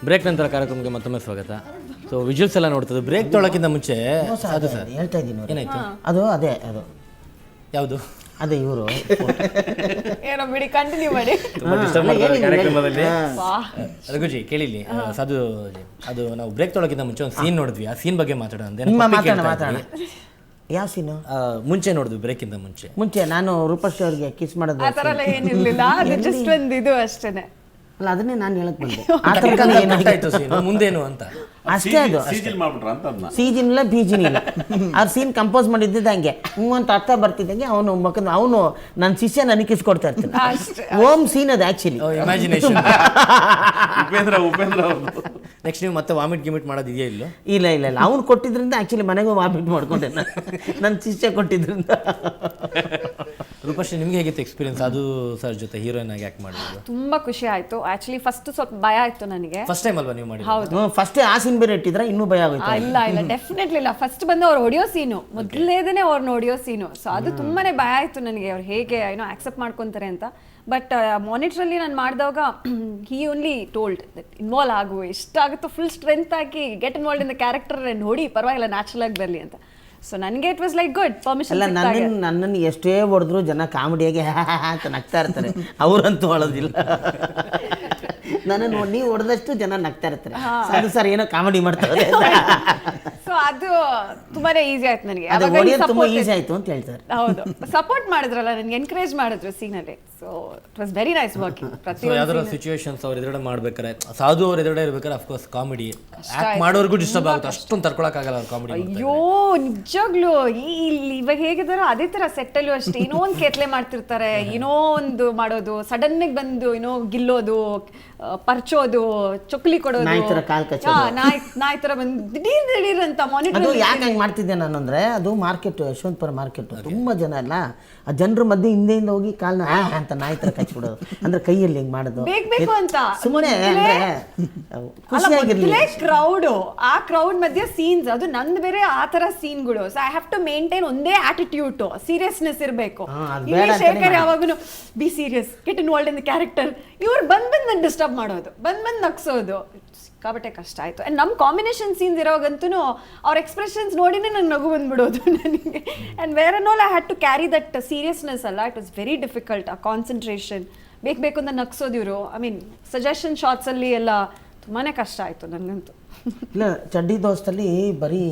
Break ನಂತರ ಕಾರ್ಯಕ್ರಮಕ್ಕೆ ಮತ್ತೊಮ್ಮೆ ಸ್ವಾಗತ. ಸೊ ವಿಜುವಲ್ಸ್ ಎಲ್ಲ ನೋಡ್ತದೆ. ಬ್ರೇಕ್ ತೊಳಕ್ಕಿಂತ ಮುಂಚೆ ಅದು ಸರ್ ಹೇಳ್ತಾ ಇದ್ದೀನಿ ಏನಾಯ್ತು? ಅದು ಅದೇ ಅದು ಯಾವುದು ಅದೇ ಇವರು ಏನೋ ಬಿಡಿ, ಕಂಟಿನ್ಯೂ ಮಾಡಿ. ತುಂಬ ಡಿಸ್ಟರ್ಬ್ ಮಾಡ್ತಾರೆ ಕಾರ್ಯಕ್ರಮದಲ್ಲಿ. ರಘುಜಿ ಕೇಳಿಲಿ ಸಾಧು ಜಿ, ಅದು ನಾವು ಬ್ರೇಕ್ ತೊಳಕ್ಕಿಂತ ಮುಂಚೆ ಒಂದು ಸೀನ್ ನೋಡಿದ್ವಿ. ಆ ಸೀನ್ ಬಗ್ಗೆ ಮಾತಾಡೋಣ. ಯಾವ ಸೀನು? ಮುಂಚೆ ನೋಡಿದ್ವಿ ಬ್ರೇಕಿಂದ ಮುಂಚೆ ನಾನು ರೂಪಶ್ರೀ ಅವ್ರಿಗೆ ಕಿಸ್ ಮಾಡೋದು ಆ ಥರ ಎಲ್ಲ ಏನಿರ್ಲಿಲ್ಲ, ಅದು ಜಸ್ಟ್ ಒಂದು ಇದು ಅಷ್ಟೇನೆ. ಅಲ್ಲ, ಅದನ್ನೇ ನಾನು ಹೇಳಕ್ ಬಂದೆ. ಆಯ್ತು ಸೀನ್ ಮುಂದೇನು ಅಂತ ಅಷ್ಟೇ. ಅದು ಸೀಜಿನ್ ಇಲ್ಲ ಬೀಜಿನ್ ಇಲ್ಲ. ಅವ್ರ ಸೀನ್ ಕಂಪೋಸ್ ಮಾಡಿದ್ದಿದ್ದ ಹಂಗೆ ಅಂತ ಅರ್ಥ ಬರ್ತಿದ್ದಂಗೆ ಅವನು ನನ್ನ ಶಿಷ್ಯ ನನಗೆ ಕಿಸ್ ಕೊಡ್ತಾ ಇರ್ತಾನೆ. ಓಮ್ ಸೀನ್ ಅದು ಆಕ್ಚುಲಿ ಇಮ್ಯಾಜಿನೇಷನ್. ಉಪೇಂದ್ರ ನೆಕ್ಸ್ಟ್ ನೀವು ಮತ್ತೆ ವಾಮಿಟ್ ಗಿಮಿಟ್ ಮಾಡೋದಿದೆಯಾ? ಇಲ್ಲ ಅವ್ನು ಕೊಟ್ಟಿದ್ರಿಂದ ಆಕ್ಚುಲಿ ಮನೆಗೂ ವಾಮಿಟ್ ಮಾಡ್ಕೊಂಡೆ ನನ್ನ ಶಿಷ್ಯ ಕೊಟ್ಟಿದ್ರಿಂದ. ರೂಪಶ್ರೀ, ನಿಮ್ಗೆ ಹೇಗಿತ್ತು ಎಕ್ಸ್ಪೀರಿಯನ್ಸ್ ಅದು ಸರ್ ಜೊತೆ ಹೀರೋಯಿನ್ ಆಗಿ ಆಕ್ಟ್ ಮಾಡಿದ್ರು? ತುಂಬಾ ಖುಷಿ ಆಯ್ತು. ಆಕ್ಚುಲಿ ಫಸ್ಟ್ ಸ್ವಲ್ಪ ಭಯ ಆಯ್ತು ನನಗೆ. ಫಸ್ಟ್ ಟೈಮ್ ಅಲ್ವಾ ನೀವು ಮಾಡಿ? ಹೌದು, ಫಸ್ಟ್ ಆ ಸೀನ್ ಬೇರೆ ಇಟ್ಟಿದ್ರೆ ಇನ್ನೂ ಭಯ ಆಗೋಯ್ತು. ಇಲ್ಲ ಡೆಫಿನೆಟ್ಲಿ ಇಲ್ಲ. ಫಸ್ಟ್ ಬಂದು ಅವ್ರು ಹೊಡಿಯೋ ಸೀನು, ಮೊದಲನೇದನೇ ಅವ್ರನ್ನ ಹೊಡಿಯೋ ಸೀನು. ಸೊ ಅದು ತುಂಬಾನೇ ಭಯ ಆಯ್ತು ನನಗೆ, ಅವ್ರು ಹೇಗೆ ಏನೋ ಆಕ್ಸೆಪ್ಟ್ ಮಾಡ್ಕೊಂತಾರೆ ಅಂತ. ಬಟ್ ಮಾನಿಟ್ರಲ್ಲಿ ನಾನು ಮಾಡಿದಾಗ ಹಿ ಓನ್ಲಿ ಟೋಲ್ಡ್ ದಟ್ ಇನ್ವಾಲ್ವ್ ಆಗು, ಎಷ್ಟಾಗುತ್ತೋ ಫುಲ್ ಸ್ಟ್ರೆಂತ್ ಆಗಿ get involve in the character ನೋಡಿ, ಪರವಾಗಿಲ್ಲ ನ್ಯಾಚುರಲ್ ಆಗಿ ಬರಲಿ ಅಂತ. ಸೊ ನನಗೆ it was like good permission. ಅಲ್ಲ, ನನ್ನನ್ನು ಎಷ್ಟೇ ಹೊಡೆದ್ರು ಜನ ಕಾಮಿಡಿಯಾಗಿ ಅಂತ ನಗ್ತಾ ಇರ್ತಾರೆ, ಅವರಂತೂ ಹೊಳೋದಿಲ್ಲ. ನನ್ನನ್ನು ನೀವು ಹೊಡೆದಷ್ಟು ಜನ ನಗ್ತಾ ಇರ್ತಾರೆ, ಅದು ಸರ್ ಏನೋ ಕಾಮಿಡಿ ಮಾಡ್ತಾರೆ. ಸೊ ಅದು ತುಂಬಾನೇ ಈಸಿ ಆಯ್ತು ನನಗೆ. ತುಂಬಾ ಈಸಿ ಆಯ್ತು ಅಂತ ಹೇಳ್ತಾರೆ. ಹೌದು, ಸಪೋರ್ಟ್ ಮಾಡಿದ್ರಲ್ಲ, ನನಗೆ ಎನ್ಕರೇಜ್ ಮಾಡಿದ್ರು ಸೀನಲ್ಲಿ. So it was very nice working. ಯಾವ್ದಾರ ಸಿಚುವೇಶನ್ಸ್ ಅವ್ರ ಎದುರುಗಡೆ ಮಾಡ್ಬೇಕಾರೆ, ಸಾಧು ಅವ್ರ ಎದುರುಗಡೆ ಇರ್ಬೇಕಾರೆ ಅಫ್ಕೋರ್ಸ್ ಕಾಮಿಡಿ ಆಕ್ಟ್ ಮಾಡೋರ್ಗೂ ಡಿಸ್ಟರ್ಬ್ ಆಗುತ್ತೆ, ಅಷ್ಟೊಂದು ತಡ್ಕೊಳಕ್ಕಾಗಲ್ಲ ಅವ್ರ ಕಾಮಿಡಿ. ಅಯ್ಯೋ ನಿಜಾಗ್ಲೂ ಇವಾಗ ಹೇಗಿದಾರೋ ಅದೇ ತರ ಸೆಟ್ಟಲ್ಲೂ ಅಷ್ಟೇ. ಏನೋ ಒಂದು ಕೆತ್ಲೆ ಮಾಡ್ತಿರ್ತಾರೆ, ಏನೋ ಒಂದು ಮಾಡೋದು, ಸಡನ್ ಬಂದು ಏನೋ ಗಿಲ್ಲೋದು, ಪರ್ಚೋದು, ಚೊಕ್ಲಿ ಕೊಡೋದು, ನಾಯಿ ತರ ಬಂದು ದಿಢೀರ್ ಅಂತ ಮಾನಿಟರ್. ಅದು ಯಾಕೆ ಹಂಗೆ ಮಾಡ್ತಿದ್ದೆ ನಾನು ಅಂದ್ರೆ, ಅದು ಮಾರ್ಕೆಟ್, ಯಶವಂತಪುರ ಮಾರ್ಕೆಟ್, ತುಂಬಾ ಜನ ಅಲ್ಲ, ಆ ಜನರ ಮಧ್ಯೆ ಹಿಂದೆಯಿಂದ ಹೋಗಿ ಕಾಲ್ನ ಅಂತ ನಾಯಿ ತರ ಕಚ್ಬಿಡೋದು, ಅಂದ್ರೆ ಕೈಯಲ್ಲಿ ಹಿಂಗ್ ಮಾಡೋದು ಬೇಕು ಅಂತ ಸುಮ್ಮನೆ ಖುಷಿಯಾಗಿರ್ಲಿ. ಕ್ರೌಡು, ಆ ಕ್ರೌಡ್ ಮಧ್ಯೆ ಸೀನ್ಸ್, ಅದು ನಂದು ಬೇರೆ ಆ ತರ ಸೀನ್ಗಳು. So I have to maintain ಒಂದೇ ಆಟಿಟ್ಯೂಡ್, ಸೀರಿಯಸ್ನೆಸ್ ಇರಬೇಕು. ಶೇಖರ್ ಯಾವಾಗೂ be serious, get involved in the character. ಇವ್ರು ಬಂದ್ ನನ್ನ ಡಿಸ್ಟರ್ಬ್ ಮಾಡೋದು, ಬಂದ್ ನಗ್ಸೋದು, ಸಿಕ್ಕಾಬಟ್ಟೆ ಕಷ್ಟ ಆಯ್ತು. ಅಂಡ್ ನಮ್ಮ ಕಾಂಬಿನೇಷನ್ ಸೀನ್ಸ್ ಇರೋವಾಗಂತೂ ಅವ್ರ ಎಕ್ಸ್ಪ್ರೆಷನ್ಸ್ ನೋಡಿನೇ ನಂಗೆ ನಗು ಬಂದ್ಬಿಡೋದು ನನಗೆ. And where and all I had to carry that seriousness ಅಲ್ಲ. It was very difficult. ಆ ಕಾನ್ಸಂಟ್ರೇಷನ್ ಬೇಕು ಅಂತ ನಗ್ಸೋದು ಇವರು. ಐ ಮೀನ್ ಸಜೆಷನ್ ಶಾರ್ಟ್ಸಲ್ಲಿ ಎಲ್ಲ ತುಂಬಾ ಕಷ್ಟ ಆಯಿತು ನನಗಂತೂ. ಇಲ್ಲ, ಚಡ್ಡಿ ದೋಸ್ತಲ್ಲಿ ಬರೀ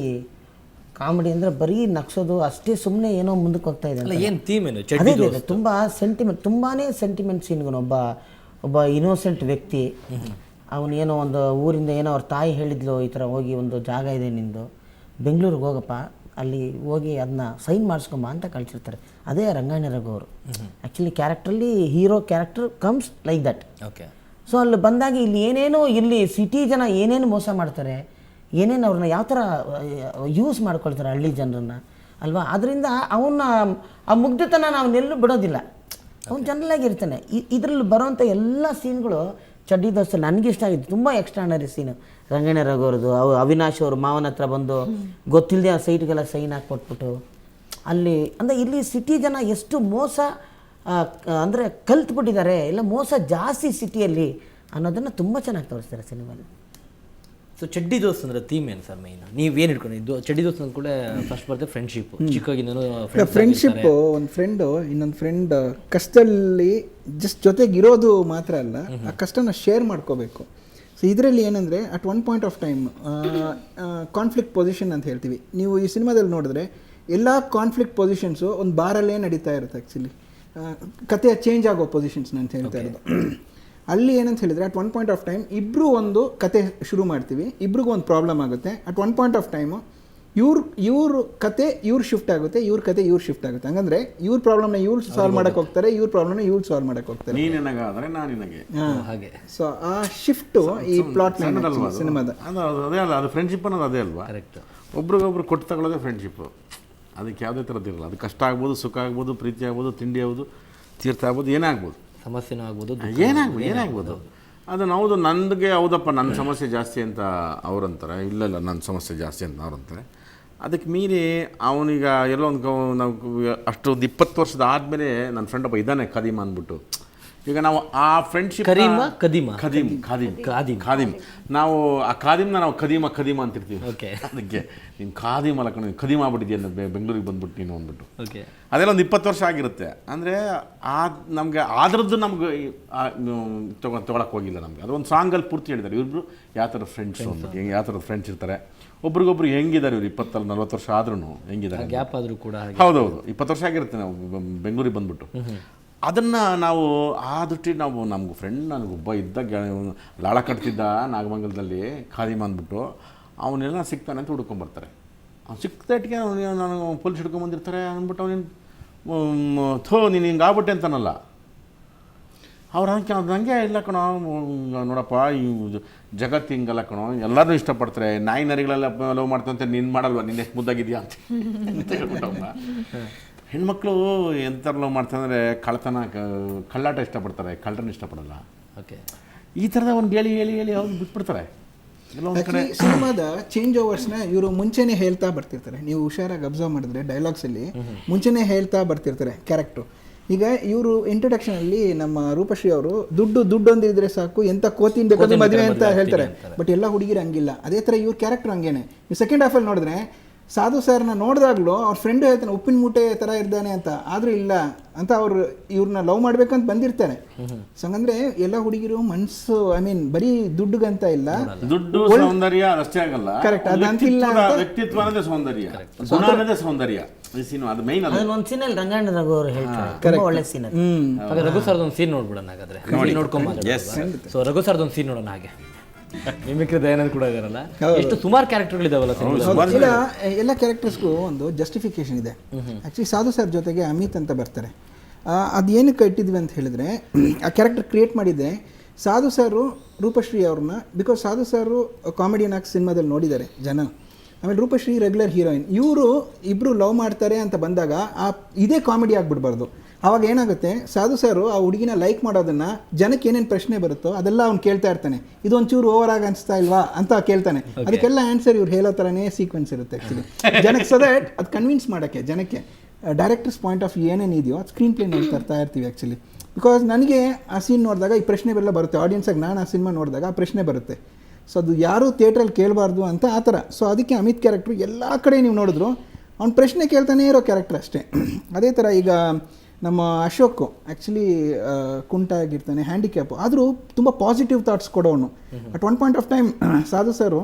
ಕಾಮಿಡಿ ಅಂದರೆ ಬರೀ ನಗ್ಸೋದು ಅಷ್ಟೇ, ಸುಮ್ಮನೆ ಏನೋ ಮುಂದಕ್ಕೆ ಹೋಗ್ತಾ ಇದೆ. ಏನು ಥೀಮ್ ಏನು? ಅದೇ ತುಂಬ ಸೆಂಟಿಮೆಂಟ್, ತುಂಬಾ ಸೆಂಟಿಮೆಂಟ್ ಸೀನ್ಗಳು. ಒಬ್ಬ ಇನ್ನೋಸೆಂಟ್ ವ್ಯಕ್ತಿ, ಅವನೇನೋ ಒಂದು ಊರಿಂದ ಏನೋ ಅವ್ರ ತಾಯಿ ಹೇಳಿದ್ಲು, ಈ ಥರ ಹೋಗಿ ಒಂದು ಜಾಗ ಇದೆ ನಿಂದು, ಬೆಂಗಳೂರಿಗೆ ಹೋಗಪ್ಪ, ಅಲ್ಲಿ ಹೋಗಿ ಅದನ್ನ ಸೈನ್ ಮಾಡಿಸ್ಕೊಂಬ ಅಂತ ಕಳಿಸಿರ್ತಾರೆ. ಅದೇ ರಂಗಾಯಣ ರಘು ಅವರು. ಆ್ಯಕ್ಚುಲಿ ಕ್ಯಾರೆಕ್ಟ್ರಲ್ಲಿ hero character comes like that. Okay. So ಅಲ್ಲಿ ಬಂದಾಗ ಇಲ್ಲಿ ಏನೇನೋ, ಇಲ್ಲಿ ಸಿಟಿ ಜನ ಏನೇನು ಮೋಸ ಮಾಡ್ತಾರೆ, ಏನೇನು ಅವ್ರನ್ನ ಯಾವ ಥರ ಯೂಸ್ ಮಾಡ್ಕೊಳ್ತಾರೆ ಹಳ್ಳಿ ಜನರನ್ನ ಅಲ್ವಾ. ಅದರಿಂದ ಅವನ್ನ ಆ ಮುಗ್ಧತನ ನಾವನ್ನೆಲ್ಲೂ ಬಿಡೋದಿಲ್ಲ, ಅವ್ನು ಜನರಲ್ಲಾಗಿರ್ತಾನೆ. ಇದರಲ್ಲಿ ಬರೋವಂಥ ಎಲ್ಲ ಸೀನ್ಗಳು ಚಡ್ಡಿ ದೋಸ್ತಲ್ಲಿ ನನಗಿಷ್ಟ ಆಗಿತ್ತು. ತುಂಬ ಎಕ್ಸ್ಟ್ರಾನರಿ ಸೀನು ರಂಗಣ್ಣ ರಘು ಅವ್ರದ್ದು. ಅವಿನಾಶ್ ಅವರು ಮಾವನ ಹತ್ರ ಬಂದು ಗೊತ್ತಿಲ್ಲದೆ ಆ ಸೈಟ್ಗೆಲ್ಲ ಸೈನ್ ಹಾಕ್ಕೊಟ್ಬಿಟ್ಟು ಅಲ್ಲಿ, ಅಂದರೆ ಇಲ್ಲಿ ಸಿಟಿ ಜನ ಎಷ್ಟು ಮೋಸ ಅಂದರೆ ಕಲ್ತ್ಬಿಟ್ಟಿದ್ದಾರೆ, ಎಲ್ಲ ಮೋಸ ಜಾಸ್ತಿ ಸಿಟಿಯಲ್ಲಿ ಅನ್ನೋದನ್ನು ತುಂಬ ಚೆನ್ನಾಗಿ ತೋರಿಸ್ತಾರೆ ಸಿನಿಮಾಲಿ. ಸೊ ಚಡ್ಡಿ ದೋಸ್ತ್ ಅಂದರೆ ಥೀಮ್ ಏನು ಸರ್ ಮೈನ್? ನೀವೇನು ಇಟ್ಕೊಂಡಿದ್ದು? ಚಡ್ಡಿ ದೋಸ್ತ್ ಅಂದ ಕೂಡ ಫಸ್ಟ್ ಬರ್ತದೆ ಫ್ರೆಂಡ್ಶಿಪ್. ಚಿಕ್ಕವಾಗಿಂದನೂ ಫ್ರೆಂಡ್ಶಿಪ್ಪು, ಒಂದು ಫ್ರೆಂಡು ಇನ್ನೊಂದು ಫ್ರೆಂಡ್ ಕಷ್ಟದಲ್ಲಿ ಜಸ್ಟ್ ಜೊತೆಗಿರೋದು ಮಾತ್ರ ಅಲ್ಲ, ಆ ಕಷ್ಟನ ಶೇರ್ ಮಾಡ್ಕೋಬೇಕು. ಸೊ ಇದರಲ್ಲಿ ಏನಂದರೆ at one point of time conflict position ಅಂತ ಹೇಳ್ತೀವಿ. ನೀವು ಈ ಸಿನಿಮಾದಲ್ಲಿ ನೋಡಿದ್ರೆ ಎಲ್ಲ ಕಾನ್ಫ್ಲಿಕ್ಟ್ ಪೊಸಿಷನ್ಸು ಒಂದು ಬಾರಲ್ಲೇ ನಡೀತಾ ಇರುತ್ತೆ. ಆ್ಯಕ್ಚುಲಿ ಕಥೆಯ ಚೇಂಜ್ ಆಗೋ ಪೊಸಿಷನ್ಸ್ ಅಂತ ಹೇಳ್ತಾ ಇರೋದು. ಅಲ್ಲಿ ಏನಂತ ಹೇಳಿದರೆ at one point of time ಇಬ್ಬರು ಒಂದು ಕತೆ ಶುರು ಮಾಡ್ತೀವಿ, ಇಬ್ರಿಗೂ ಒಂದು ಪ್ರಾಬ್ಲಮ್ ಆಗುತ್ತೆ. At one point of time ಇವ್ರ ಕತೆ ಇವ್ರು ಶಿಫ್ಟ್ ಆಗುತ್ತೆ, ಇವ್ರ ಕತೆ ಇವ್ರು ಶಿಫ್ಟ್ ಆಗುತ್ತೆ. ಹಂಗಂದ್ರೆ ಇವ್ರ ಪ್ರಾಬ್ಲಮ್ನ ಇವ್ರು ಸಾಲ್ವ್ ಮಾಡಕ್ಕೆ ಹೋಗ್ತಾರೆ, ಇವ್ರ ಪ್ರಾಬ್ಲಮ್ನ ಇವ್ರು ಸಾಲ್ವ್ ಮಾಡಕ್ಕೆ ಹೋಗ್ತಾರೆ. ಹಾಗೆ. ಸೊ ಆ ಶಿಫ್ಟು ಈ ಪ್ಲಾಟ್ ಸಿನಿಮಾದ ಅದೇ ಅಲ್ಲ, ಅದು ಫ್ರೆಂಡ್ಶಿಪ್ ಅನ್ನೋದು ಅದೇ ಅಲ್ವಾ. ಕರೆಕ್ಟ್. ಒಬ್ರಿಗೊಬ್ರು ಕೊಟ್ಟು ತಗೊಳ್ಳೋದೇ ಫ್ರೆಂಡ್ಶಿಪ್ಪು. ಅದಕ್ಕೆ ಯಾವುದೇ ಥರದ್ದಿರಲ್ಲ. ಅದು ಕಷ್ಟ ಆಗ್ಬೋದು, ಸುಖ ಆಗ್ಬೋದು, ಪ್ರೀತಿ ಆಗ್ಬೋದು, ತಿಂಡಿ ಆಗ್ಬೋದು, ತೀರ್ಥ ಆಗ್ಬೋದು, ಏನೇ ಆಗ್ಬೋದು, ಸಮಸ್ಯೆನೂ ಆಗ್ಬೋದು, ಏನಾಗ್ಬೋದು. ಅದನ್ನು ಹೌದು ನನಗೆ ಹೌದಪ್ಪ ನನ್ನ ಸಮಸ್ಯೆ ಜಾಸ್ತಿ ಅಂತ ಅವ್ರಂತಾರೆ, ಇಲ್ಲ ನನ್ನ ಸಮಸ್ಯೆ ಜಾಸ್ತಿ ಅಂತ ಅವ್ರಂತಾರೆ. ಅದಕ್ಕೆ ಮೀರಿ ಅವನೀಗ ಎಲ್ಲೋ ಒಂದು ನಾವು ಅಷ್ಟು 20 ವರ್ಷದ ಆದಮೇಲೆ ನನ್ನ ಫ್ರೆಂಡ್ ಒಬ್ಬ ಇದ್ದಾನೆ ಕದೀಮ ಅಂದ್ಬಿಟ್ಟು, ಈಗ ನಾವು ಆ ಫ್ರೆಂಡ್ಶಿಪ್ ಕರೀಮ ಕದೀಮ ಖದೀಮ್ ಖಾದಿಮ್ ನಾವು ಆ ಖಾದಿಮ್ನ ನಾವು ಕದೀಮ ಅಂತಿರ್ತೀವಿ. ಓಕೆ. ಅದಕ್ಕೆ ನೀನು ಖಾದಿಮ್ ಅಲ್ಲ ಕಣ, ಖದೀಮ್ ಆಗ್ಬಿಟ್ಟಿದ್ಯಾ ಬೆಂಗಳೂರಿಗೆ ಬಂದ್ಬಿಟ್ಟು ನೀನು ಅಂದ್ಬಿಟ್ಟು. ಓಕೆ. ಅದೆಲ್ಲ ಒಂದು 20 ವರ್ಷ ಆಗಿರುತ್ತೆ. ಅಂದರೆ ನಮಗೆ ಆದ್ರದ್ದು ನಮ್ಗೆ ತೊಗೊಳಕ್ಕೆ ಹೋಗಿಲ್ಲ ನಮಗೆ. ಅದೊಂದು ಸಾಂಗಲ್ಲಿ ಪೂರ್ತಿ ಹೇಳಿದ್ದಾರೆ ಇವ್ರಿಬ್ರು ಯಾವ ಥರ ಫ್ರೆಂಡ್ಸು ಅಂದ್ಬಿಟ್ಟು, ಯಾವ ಥರದ ಫ್ರೆಂಡ್ಸ್ ಇರ್ತಾರೆ, ಒಬ್ರಿಗೊಬ್ರು ಹೆಂಗಿದ್ದಾರೆ ಇವ್ರು 20-40 ವರ್ಷ ಆದ್ರೂ ಹೆಂಗಿದ್ದಾರೆ. ಗ್ಯಾಪ್ ಆದರೂ ಕೂಡ ಹೌದೌದು 20 ವರ್ಷ ಆಗಿರುತ್ತೆ ನಾವು ಬೆಂಗಳೂರಿಗೆ ಬಂದ್ಬಿಟ್ಟು. ಅದನ್ನು ನಾವು ಆ ದೃಷ್ಟಿ ನಾವು ನಮ್ಗೆ ಫ್ರೆಂಡ್ ನನಗೊಬ್ಬ ಇದ್ದ ಲಾಳ ಕಟ್ತಿದ್ದ ನಾಗಮಂಗಲದಲ್ಲಿ ಖಾದಿಮ ಅಂದ್ಬಿಟ್ಟು, ಅವನ್ನೆಲ್ಲ ಸಿಗ್ತಾನೆ ಅಂತ ಹುಡ್ಕೊಂಬರ್ತಾರೆ. ಅವ್ನು ಸಿಕ್ತಟ್ಟಿಗೆ ನಾನು ಪೊಲೀಸ್ ಹಿಡ್ಕೊಂಬಂದಿರ್ತಾರೆ ಅಂದ್ಬಿಟ್ಟು ಅವನೇನು ನೀನು ಹಿಂಗೆ ಆಗ್ಬಿಟ್ಟೆ ಅಂತಾನಲ್ಲ. ಅವ್ರು ಹಂಗೆ ಇಲ್ಲ ಕಣೋ, ನೋಡಪ್ಪ ಈ ಜಗತ್ತು ಹಿಂಗಲ್ಲ ಕಣೋ, ಎಲ್ಲರೂ ಇಷ್ಟಪಡ್ತಾರೆ, ನಾಯಿ ನರಿಗಳೆಲ್ಲ ಲವ್ ಮಾಡ್ತಂತೆ, ನೀನು ಮಾಡಲ್ವ, ನೀನು ಎಷ್ಟು ಮುದ್ದಾಗಿದೆಯಾ ಅಂತ ಹೇಳ್ಬಿಟ್ಟವ್ವ. ಹೆಣ್ಮಕ್ಳು ಎಂಥ ಲವ್ ಮಾಡ್ತಾರೆ, ಕಳ್ಳಾಟ ಇಷ್ಟಪಡ್ತಾರೆ, ಕಳ್ಳರನ್ನ ಇಷ್ಟಪಡಲ್ಲ. ಓಕೆ. ಈ ಥರದ ಒಂದು ಹೇಳಿ ಅವ್ರು ಬಿಟ್ಬಿಡ್ತಾರೆ. ಸಿನಿಮಾದ ಚೇಂಜ್ ಓವರ್ಸ್ನ ಇವರು ಮುಂಚೆನೇ ಹೇಳ್ತಾ ಬರ್ತಿರ್ತಾರೆ. ನೀವು ಹುಷಾರಾಗಿ ಅಬ್ಸರ್ವ್ ಮಾಡಿದ್ರೆ ಡೈಲಾಗ್ಸಲ್ಲಿ ಮುಂಚೆನೇ ಹೇಳ್ತಾ ಬರ್ತಿರ್ತಾರೆ ಕ್ಯಾರೆಕ್ಟ್ರು. ಈಗ ಇವರು ಇಂಟ್ರೊಡಕ್ಷನಲ್ಲಿ ನಮ್ಮ ರೂಪಶ್ರೀ ಅವರು ದುಡ್ಡು ಒಂದಿದ್ರೆ ಸಾಕು, ಎಂಥ ಕೋತಿನ್ ಬೇಕಾದ್ರೂ ಮದುವೆ ಅಂತ ಹೇಳ್ತಾರೆ. ಬಟ್ ಎಲ್ಲ ಹುಡುಗಿರು ಹಂಗಿಲ್ಲ. ಅದೇ ಥರ ಇವ್ರ ಕ್ಯಾರೆಕ್ಟರ್ ಹಂಗೇನೆ. ನೀವು ಸೆಕೆಂಡ್ ಹಾಫಲ್ಲಿ ನೋಡಿದ್ರೆ ಸಾಧು ಸರ್ನ ನೋಡಿದಾಗ್ಲೂ ಅವ್ರ ಫ್ರೆಂಡು ಹೇಳ್ತಾನೆ ಉಪ್ಪಿನ ಮೂಟೆ ಥರ ಇರ್ತಾನೆ ಅಂತ, ಆದರೂ ಇಲ್ಲ ಅಂತ ಅವ್ರು ಇವ್ರನ್ನ ಲವ್ ಮಾಡ್ಬೇಕಂತ ಬಂದಿರ್ತಾರೆ. ಸೊ ಹಂಗಂದ್ರೆ ಎಲ್ಲ ಹುಡುಗಿರು ಮನಸ್ಸು ಬರೀ ದುಡ್ಡುಗಂತ ಇಲ್ಲ, ದುಡ್ಡು ಸೌಂದರ್ಯ ಅಷ್ಟೇ ಆಗಲ್ಲ. ಕರೆಕ್ಟ್, ಅದಂತಿಲ್ಲ. ವ್ಯಕ್ತಿತ್ವ ಅನ್ನೋದೇ ಸೌಂದರ್ಯ, ಗುಣ ಅನ್ನೋದೇ ಸೌಂದರ್ಯ. ಅದು ಮೈನ್. ಒಂದು ಸೀನಲ್ಲಿ ರಂಗಾಯಣ ರಘು ಅವರು ಹೇಳ್ತಾರೆ, ತುಂಬಾ ಒಳ್ಳೆ ಸೀನ್ ಅದು. ರಘು ಸರ್ದು ಒಂದು ಸೀನ್ ನೋಡ್ಬಿಡೋಣ ಹಾಗಾದ್ರೆ, ನೋಡ್ಕೊಂಬ. ಸೊ ರಘು ಸರ್ದು ಒಂದು ಸೀನ್ ನೋಡೋಣ. ಹಾಗೆ ಮಿಮಿಕ್ರಿ ದಯಾನಂದ್ ಕೂಡ ಇದಾರಲ್ಲ, ಎಷ್ಟು ಸುಮಾರು ಕ್ಯಾರೆಕ್ಟರ್ಗಳಿದಾವಲ್ಲ ಇಲ್ಲ. ಎಲ್ಲ ಕ್ಯಾರೆಕ್ಟರ್ಸ್ಗೂ ಒಂದು ಜಸ್ಟಿಫಿಕೇಶನ್ ಇದೆ. ಆ್ಯಕ್ಚುಲಿ ಸಾಧು ಸರ್ ಜೊತೆಗೆ ಅಮಿತ್ ಅಂತ ಬರ್ತಾರೆ. ಅದೇನಕ್ಕೆ ಇಟ್ಟಿದ್ವಿ ಅಂತ ಹೇಳಿದ್ರೆ, ಆ ಕ್ಯಾರೆಕ್ಟರ್ ಕ್ರಿಯೇಟ್ ಮಾಡಿದ್ದೆ ಸಾಧು ಸರು ರೂಪಶ್ರೀ ಅವ್ರನ್ನ. ಬಿಕಾಸ್ ಸಾಧು ಸರು ಕಾಮಿಡಿಯನ್ ಆಗಿ ಸಿನಿಮಾದಲ್ಲಿ ನೋಡಿದ್ದಾರೆ ಜನ. ಆಮೇಲೆ ರೂಪಶ್ರೀ ರೆಗ್ಯುಲರ್ ಹೀರೋಯಿನ್. ಇವರು ಇಬ್ಬರು ಲವ್ ಮಾಡ್ತಾರೆ ಅಂತ ಬಂದಾಗ ಇದೇ ಕಾಮಿಡಿ ಆಗಿಬಿಡ್ಬಾರ್ದು. ಆವಾಗ ಏನಾಗುತ್ತೆ, ಸಾಧು ಸರು ಆ ಹುಡುಗಿನ ಲೈಕ್ ಮಾಡೋದನ್ನು ಜನಕ್ಕೆ ಏನೇನು ಪ್ರಶ್ನೆ ಬರುತ್ತೋ ಅದೆಲ್ಲ ಅವ್ನು ಕೇಳ್ತಾ ಇರ್ತಾನೆ. ಇದೊಂಚೂರು ಓವರ್ ಆಗಿ ಅನಿಸ್ತಾ ಇಲ್ವಾ ಅಂತ ಕೇಳ್ತಾನೆ. ಅದಕ್ಕೆಲ್ಲ ಆನ್ಸರ್ ಇವ್ರು ಹೇಳೋ ಥರನೇ ಸೀಕ್ವೆನ್ಸ್ ಇರುತ್ತೆ ಆ್ಯಕ್ಚುಲಿ ಜನಕ್ಕೆ. ಸೊ ದ್ಯಾಟ್ ಅದು ಕನ್ವಿನ್ಸ್ ಮಾಡೋಕ್ಕೆ ಜನಕ್ಕೆ ಡೈರೆಕ್ಟರ್ಸ್ ಪಾಯಿಂಟ್ ಆಫ್ ಏನೇನು ಇದೆಯೋ ಅದು ಸ್ಕ್ರೀನ್ ಪ್ಲೇ ನೋಡಿ ತರ್ತಾ ಇರ್ತೀವಿ ಆ್ಯಕ್ಚುಲಿ. ಬಿಕಾಸ್ ನನಗೆ ಆ ಸೀನ್ ನೋಡಿದಾಗ ಈ ಪ್ರಶ್ನೆಗಳೆಲ್ಲ ಬರುತ್ತೆ. ಆಡಿಯನ್ಸಾಗಿ ನಾನು ಆ ಸಿನಿಮಾ ನೋಡಿದಾಗ ಆ ಪ್ರಶ್ನೆ ಬರುತ್ತೆ. ಸೊ ಅದು ಯಾರೂ ಥಿಯೇಟ್ರಲ್ಲಿ ಕೇಳಬಾರ್ದು ಅಂತ ಆ ಥರ. ಸೊ ಅದಕ್ಕೆ ಅಮಿತ್ ಕ್ಯಾರೆಕ್ಟ್ರು ಎಲ್ಲ ಕಡೆ ನೀವು ನೋಡಿದ್ರು ಅವ್ನು ಪ್ರಶ್ನೆ ಕೇಳ್ತಾನೆ ಇರೋ ಕ್ಯಾರೆಕ್ಟರ್ ಅಷ್ಟೇ. ಅದೇ ಥರ ಈಗ ನಮ್ಮ ಅಶೋಕ್ ಆ್ಯಕ್ಚುಲಿ ಕುಂಟ ಆಗಿರ್ತಾನೆ, ಹ್ಯಾಂಡಿಕ್ಯಾಪು, ಆದರೂ ತುಂಬ ಪಾಸಿಟಿವ್ ಥಾಟ್ಸ್ ಕೊಡೋನು. At one point of time Sadhu sir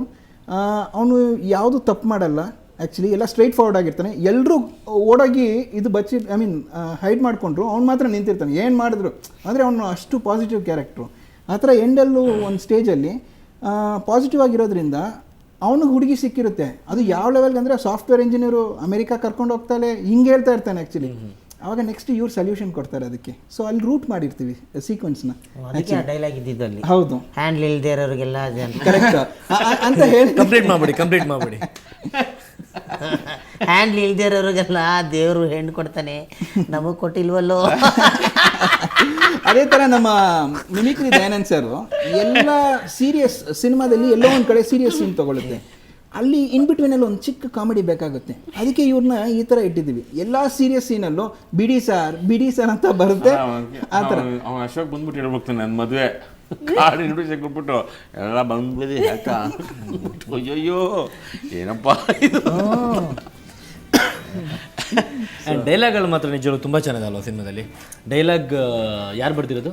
ಅವನು ಯಾವುದು ತಪ್ಪು ಮಾಡಲ್ಲ ಆ್ಯಕ್ಚುಲಿ, ಎಲ್ಲ ಸ್ಟ್ರೈಟ್ ಫಾರ್ವರ್ಡ್ ಆಗಿರ್ತಾನೆ. ಎಲ್ಲರೂ ಓಡೋಗಿ ಇದು ಹೈಡ್ ಮಾಡಿಕೊಂಡ್ರು, ಅವ್ನು ಮಾತ್ರ ನಿಂತಿರ್ತಾನೆ ಏನು ಮಾಡಿದ್ರು. ಅಂದರೆ ಅವನು ಅಷ್ಟು ಪಾಸಿಟಿವ್ ಕ್ಯಾರೆಕ್ಟ್ರು. ಆ ಥರ ಎಂಡಲ್ಲೂ ಒಂದು ಸ್ಟೇಜಲ್ಲಿ ಪಾಸಿಟಿವ್ ಆಗಿರೋದ್ರಿಂದ ಅವನಿಗೆ ಹುಡುಗಿ ಸಿಕ್ಕಿರುತ್ತೆ. ಅದು ಯಾವ ಲೆವೆಲ್ಗೆ ಅಂದರೆ ಸಾಫ್ಟ್ವೇರ್ ಇಂಜಿನಿಯರು ಅಮೆರಿಕಾ ಕರ್ಕೊಂಡು ಹೋಗ್ತಾಳೆ ಹಿಂಗೆ ಹೇಳ್ತಾ ಇರ್ತಾನೆ ಆ್ಯಕ್ಚುಲಿ. ಆವಾಗ ನೆಕ್ಸ್ಟ್ ಇವ್ರು ಸೊಲ್ಯೂಷನ್ ಕೊಡ್ತಾರೆ ಅದಕ್ಕೆ. ಸೊ ಅಲ್ಲಿ ರೂಟ್ ಮಾಡಿರ್ತೀವಿ ಸೀಕ್ವೆನ್ಸ್ನ. ಡೈಲಾಗ್ ಇದ್ದಿದ್ದಲ್ಲಿ ಹೌದು, ಹ್ಯಾಂಡ್ಲ್ ಇಲ್ದೇ ಇರೋರಿಗೆಲ್ಲ ಕರೆಕ್ಟ್ ಅಂತ ಹೇಳಿ ಕಂಪ್ಲೀಟ್ ಮಾಡ್ಬಿಡಿ. ಹ್ಯಾಂಡ್ಲ್ ಇಲ್ದೇ ಇರೋರಿಗೆಲ್ಲ ದೇವರು ಹೆಣ್ಣು ಕೊಡ್ತಾನೆ, ನಮಗೆ ಕೊಟ್ಟಿಲ್ವಲ್ಲೋ. ಅದೇ ಥರ ನಮ್ಮ ಮಿಮಿಕ್ರಿ ದಯಾನಂದ್ ಸರ್ ಎಲ್ಲ ಸೀರಿಯಸ್ ಸಿನಿಮಾದಲ್ಲಿ ಎಲ್ಲೋ ಒಂದು ಕಡೆ ಸೀರಿಯಸ್ ಸೀನ್ ತೊಗೊಳುತ್ತೆ. ಅಲ್ಲಿ ಇನ್ ಬಿಟ್ವೀನಲ್ಲಿ ಒಂದು ಚಿಕ್ಕ ಕಾಮಿಡಿ ಬೇಕಾಗುತ್ತೆ. ಅದಕ್ಕೆ ಇವ್ರನ್ನ ಈ ಥರ ಇಟ್ಟಿದ್ದೀವಿ. ಎಲ್ಲ ಸೀರಿಯಸ್ ಸೀನಲ್ಲೂ ಬಿಡಿ ಸಾರ್ ಅಂತ ಬರುತ್ತೆ. ಆ ಥರ ಅವನು ಅಶೋಕ್ ಬಂದ್ಬಿಟ್ಟು ಹೇಳ್ಬೇಕು, ನನ್ನ ಮದುವೆ ಕಾರ್ಡ್ ಇನ್ವಿಟೇಷನ್ ಕೊಟ್ಬಿಟ್ಟು ಎಲ್ಲ ಬಂದ್ಬಿಡಿ ಯಾಕ, ಅಯ್ಯೋ ಏನಪ್ಪ ಇದು. ಆ್ಯಂಡ್ ಡೈಲಾಗ್ಗಳು ಮಾತ್ರ ನಿಜವಾಗ್ಲೂ ತುಂಬ ಚೆನ್ನಾಗಲ್ವ ಸಿನಿಮಾದಲ್ಲಿ. ಡೈಲಾಗ್ ಯಾರು ಬರ್ತಿರೋದು?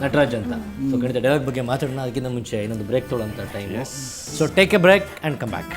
ನಟರಾಜ್ ಅಂತ. ಸೊ ಖಂಡಿತ ಡೈಲಾಗ್ ಬಗ್ಗೆ ಮಾತಾಡೋಣ. ಅದಕ್ಕಿಂತ ಮುಂಚೆ ಇನ್ನೊಂದು ಬ್ರೇಕ್ ತೊಗೊಳ್ಳೋಂಥ time. So take a break and come back.